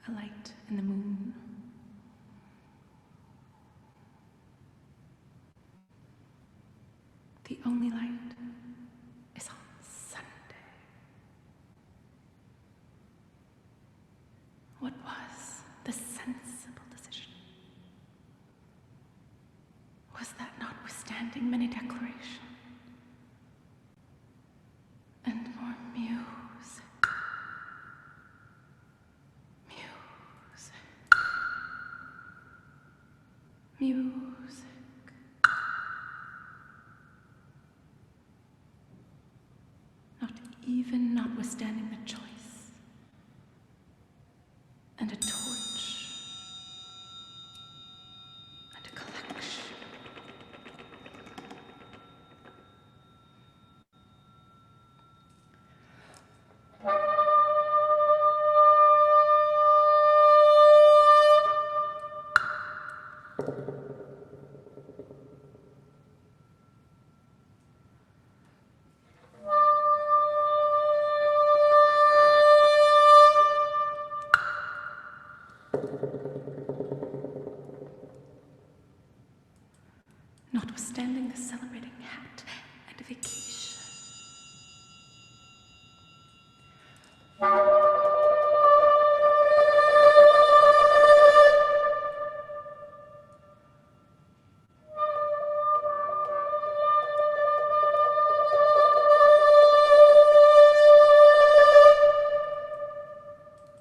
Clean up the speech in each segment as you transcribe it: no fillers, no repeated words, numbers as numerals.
a light in the moon. The only light is on Sunday. What was the sensible decision? Was that notwithstanding many declaration and more music, not even notwithstanding the choice, and a torch, and a collection. Notwithstanding the celebrating hat and vacation.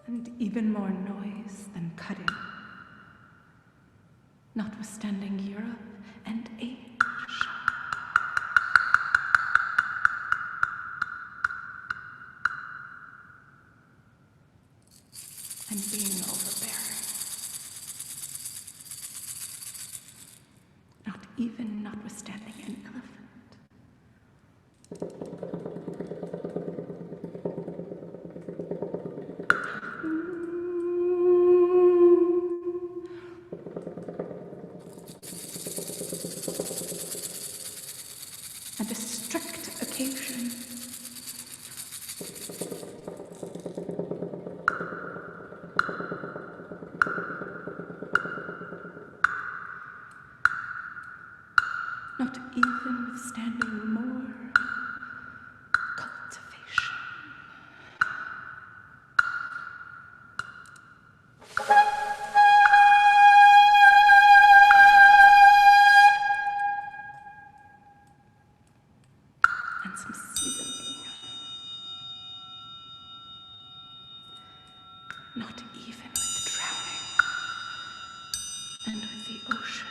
And even more noise than cutting. Notwithstanding Europe and Asia. And being overbearing. Not even notwithstanding an elephant. And a strict occasion. Not even withstanding more cultivation. And some seasoning. Not even with drowning. And with the ocean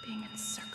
being encircling.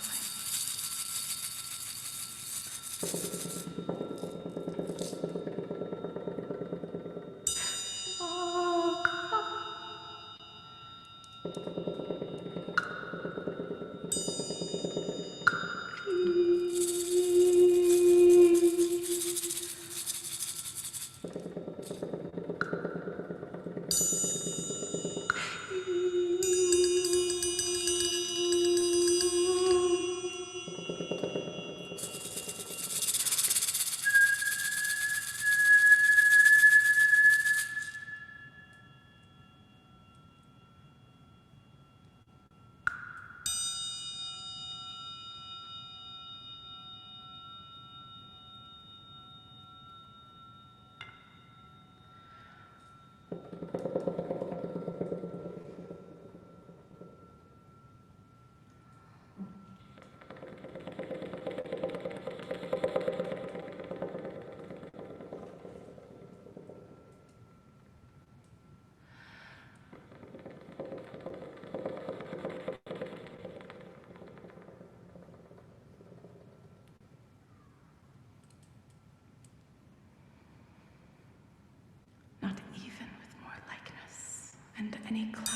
Not even with more likeness and any cloud.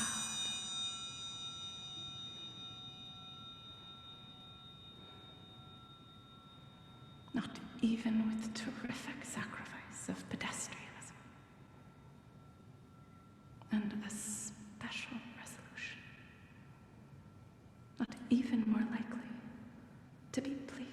Not even with terrific sacrifice of pedestrianism and a special resolution. Not even more likely to be pleasing.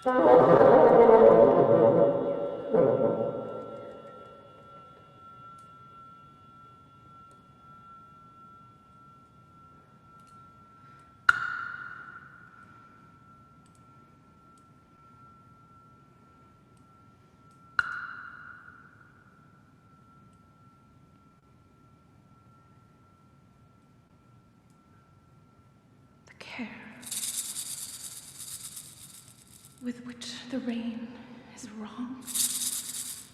The care with which the rain is wrong,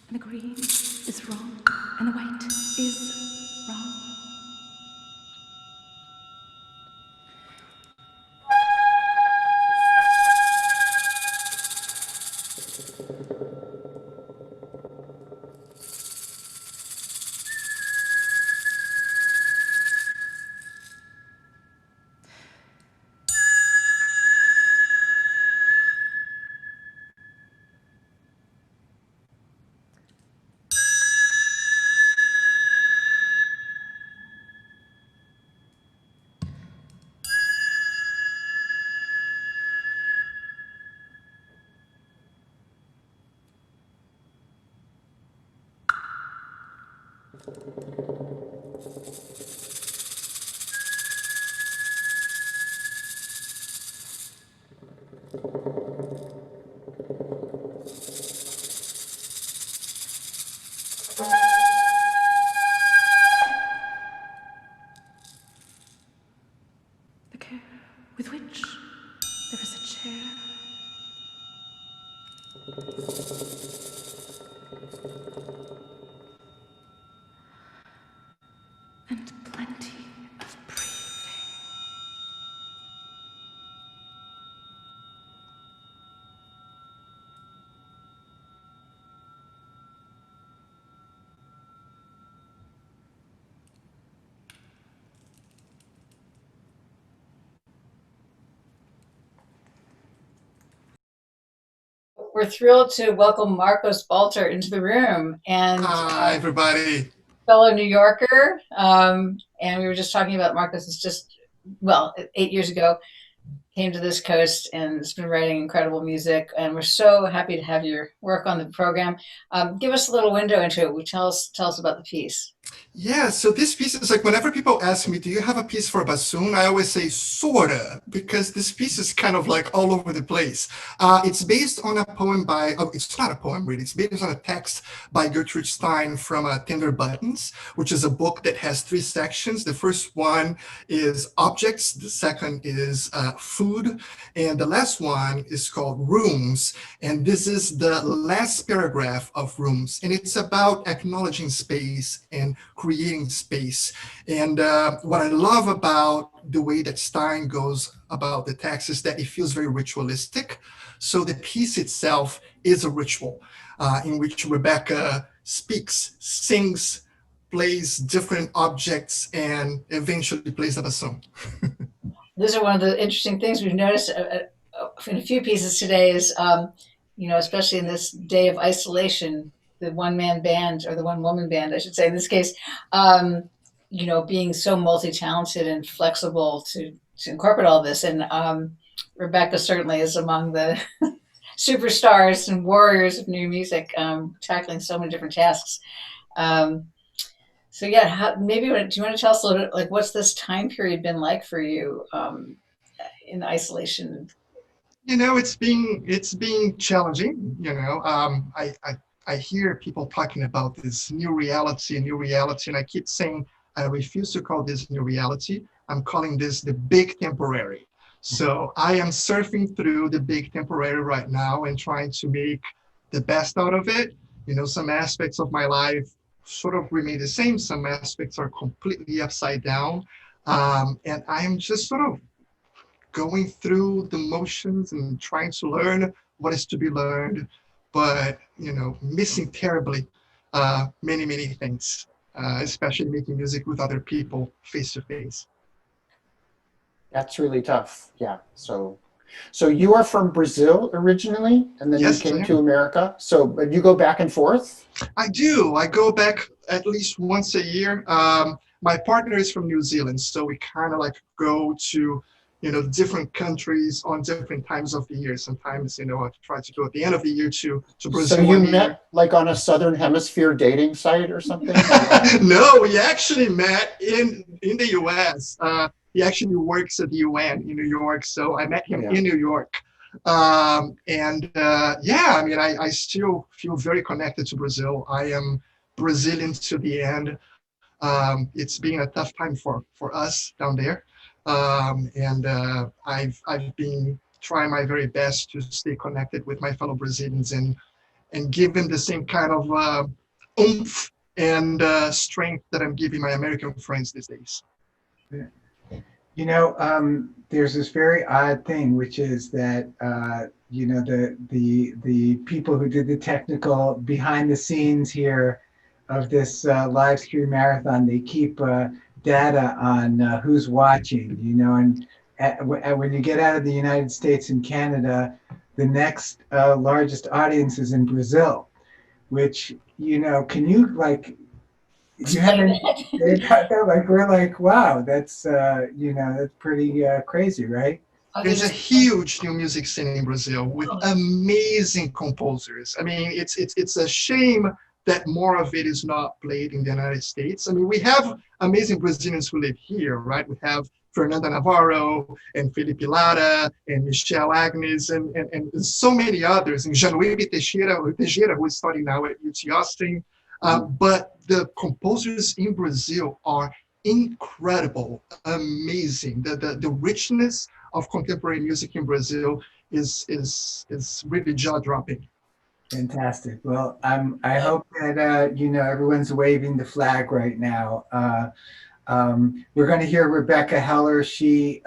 and the green is wrong, and the white is wrong. The care with which there is a chair and plenty of breathing. We're thrilled to welcome Marcos Balter into the room, and Hi, everybody. fellow New Yorker. And we were just talking about Marcos is just, well, 8 years ago, came to this coast and has been writing incredible music. And we're so happy to have your work on the program. Give us a little window into it. Tell us about the piece. Yeah, so this piece is like whenever people ask me, do you have a piece for bassoon? I always say sorta, because this piece is kind of like all over the place. It's based on a poem by, oh, it's not a poem really, it's based on a text by Gertrude Stein from Tender Buttons, which is a book that has 3 sections. The first one is objects, the second is food, and the last one is called rooms. And this is the last paragraph of rooms, and it's about acknowledging space and creating space. And what I love about the way that Stein goes about the text is that it feels very ritualistic. So the piece itself is a ritual in which Rebekah speaks, sings, plays different objects, and eventually plays the bassoon. These are one of the interesting things we've noticed in a few pieces today is, especially in this day of isolation, the one-man band, or the one-woman band, I should say, in this case, being so multi-talented and flexible to incorporate all this. And Rebekah certainly is among the superstars and warriors of new music, tackling so many different tasks. So yeah, maybe do you want to tell us a little bit, like, what's this time period been like for you in isolation? It's being challenging. I hear people talking about this new reality, and I keep saying I refuse to call this new reality. I'm calling this the big temporary. So I am surfing through the big temporary right now and trying to make the best out of it. Some aspects of my life sort of remain the same. Some aspects are completely upside down. And I am just sort of going through the motions and trying to learn what is to be learned, but missing terribly many things, especially making music with other people face to face. That's really tough. Yeah. So you are from Brazil originally, and then Yes, you came to America. So you go back and forth? I do. I go back at least once a year. My partner is from New Zealand, so we kind of like go to different countries on different times of the year. Sometimes, I try to go at the end of the year to So Brazil you one year. met like on a Southern Hemisphere dating site or something? No, we actually met in the U.S. He actually works at the UN in New York, so I met him in New York. Yeah, I mean, I still feel very connected to Brazil. I am Brazilian to the end. It's been a tough time for us down there, I've been trying my very best to stay connected with my fellow Brazilians and give them the same kind of oomph and strength that I'm giving my American friends these days. There's this very odd thing, which is that the people who did the technical behind the scenes here of this live stream marathon, they keep data on who's watching. When you get out of the United States and Canada, the next largest audience is in Brazil, which can you like? You haven't. We're like, wow, that's that's pretty crazy, right? There's a huge new music scene in Brazil with amazing composers. I mean, it's a shame that more of it is not played in the United States. I mean, we have amazing Brazilians who live here, right? We have Fernanda Navarro and Felipe Lara and Michelle Agnes and so many others, and Januíbe Teixeira, who is studying now at UT Austin. But the composers in Brazil are incredible, amazing. The richness of contemporary music in Brazil is really jaw-dropping. Fantastic. Well, I hope that everyone's waving the flag right now. We're going to hear Rebekah Heller. She,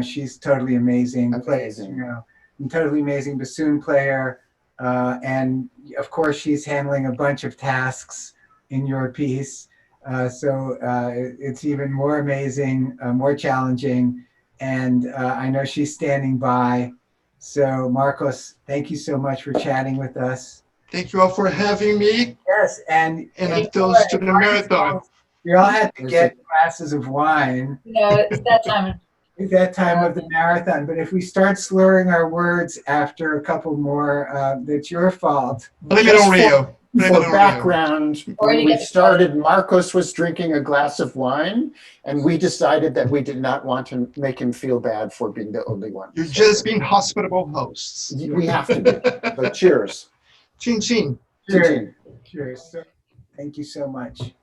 she's totally amazing. Amazing. Totally amazing bassoon player. And of course, she's handling a bunch of tasks in your piece. So it's even more amazing, more challenging. And I know she's standing by. So Marcos, thank you so much for chatting with us. Thank you all for having me. Yes, and a toast to the marathon. You all had to get glasses of wine. It's that time. It's that time of the marathon. But if we start slurring our words after a couple more, that's your fault. Blame it on Rio. For background, when we started, Marcos was drinking a glass of wine, and we decided that we did not want to make him feel bad for being the only one. You're just being hospitable hosts. We have to be. So cheers. Chin chin. Cheers. Cheers. Thank you so much.